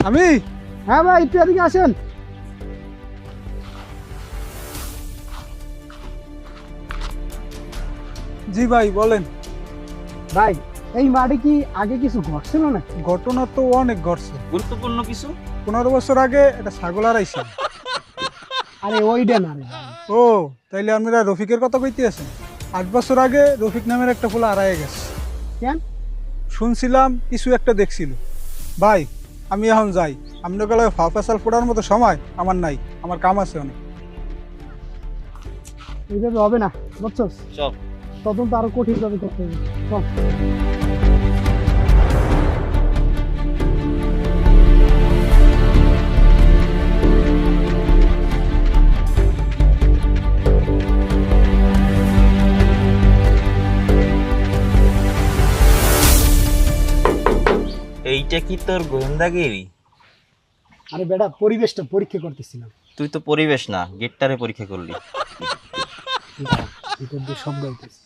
আমি হ্যাঁ ভাই, একটু এদিকে আসেন। জি ভাই বলেন। ভাই, এই মাঠে কি আগে কিছু ঘটছিল না? ঘটনা তো অনেক ঘটছে। গুরুত্বপূর্ণ কিছু? 15 বছর আগে একটা ছাগল হারাইছিল। আরে ওইটা না রে ভাই। ও, তাইলে আপনারা রফিকের কথা কইতে আছেন? 8 বছর আগে রফিক নামের একটা ফুলা হারায় গেছে। কেন? শুনছিলাম কিছু একটা দেখছিল। ভাই, আমি এখন যাই। আপনার গলায় ফা ফেসাল ফোড়ার মতো সময় আমার নাই, আমার কাম আছে অনেক। এইভাবে হবে না, বুঝছস? চল। তদন্ত আরো কঠিন ভাবে করতে হবে। চল। এইটা কি তোর গোয়েন্দাগিরি? আরে বেটা, পরিবেশটা পরীক্ষা করতেছিলাম। তুই তো পরিবেশ না, গেটটারে পরীক্ষা করলি। ভিতর দিয়ে শব্দ হইতেছে।